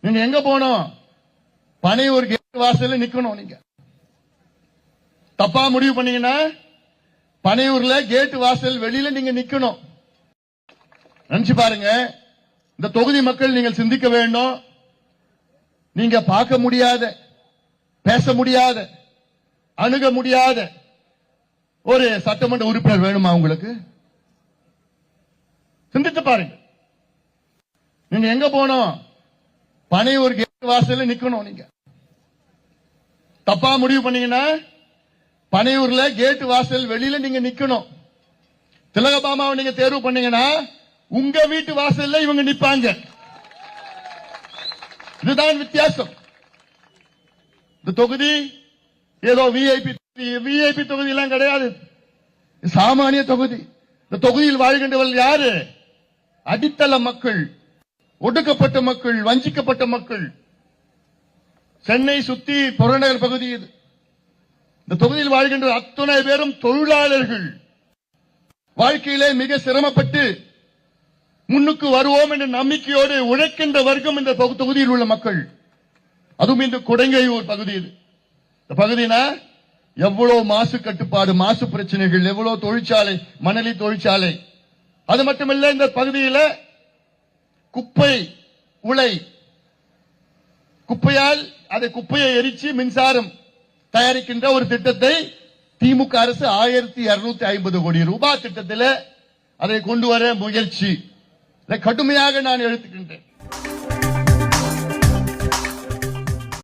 நீங்க எங்க போனோம்? பனையூர் கேட் வாசல்ல நிக்கணும். நீங்க தப்பா முடிவு பண்ணீங்கன்னா பனையூர்ல கேட் வாசல் வெளியில நீங்க நிக்கணும். நினைச்சு பாருங்க. இந்த தொகுதி மக்கள் நீங்கள் சிந்திக்க வேண்டும். நீங்க பார்க்க முடியாத, பேச முடியாத, அணுக முடியாத ஒரு சட்டமன்ற உறுப்பினர் வேணுமா உங்களுக்கு? சிந்தித்து பாருங்க. நீங்க எங்க போனோம்? பனையூர் கேட் வாசல்ல நிக்கணும். நீங்க தப்பா முடிவு பண்ணீங்கன்னா பனையூர்ல கேட் வாசல் வெளியில நீங்க நிக்கணும். திலகபாமாவை நீங்க தேர்வு பண்ணீங்கன்னா உங்க வீட்டு வாசல்ல இவங்க நிப்பாங்க. இதுதான் வித்தியாசம். இந்த தொகுதி ஏதோ விஐபி தொகுதி எல்லாம் கிடையாது. சாமானிய தொகுதி. இந்த தொகுதியில் வாழ்கின்றவர்கள் யாரு? அடித்தள மக்கள், ஒடுக்கப்பட்ட மக்கள், வஞ்சிக்கப்பட்ட மக்கள். சென்னை சுத்தி புறநகர் பகுதி இது. இந்த தொகுதியில் வாழ்கின்ற அத்தனை பேரும் தொழிலாளர்கள். வாழ்க்கையிலே மிக சிரமப்பட்டு முன்னுக்கு வருவோம் என்ற நம்பிக்கையோடு உழைக்கின்ற வர்க்கம் இந்த தொகுதியில் உள்ள மக்கள். அதுவும் இந்த கொடங்கையூர் பகுதி. இது இந்த பகுதினா எவ்வளவு மாசு கட்டுப்பாடு, மாசு பிரச்சனைகள், எவ்வளவு தொழிற்சாலை, மணலி தொழிற்சாலை. அது மட்டுமல்ல, இந்த பகுதியில் குப்பை உலை, குப்பையால் அதை குப்பையை எரிச்சு மின்சாரம் தயாரிக்கின்ற ஒரு திட்டத்தை திமுக அரசு 1250 கோடி ரூபாய் திட்டத்தில் அதை கொண்டு வர முயற்சி கடுமையாக நான் எழுத்துக்கின்றேன்.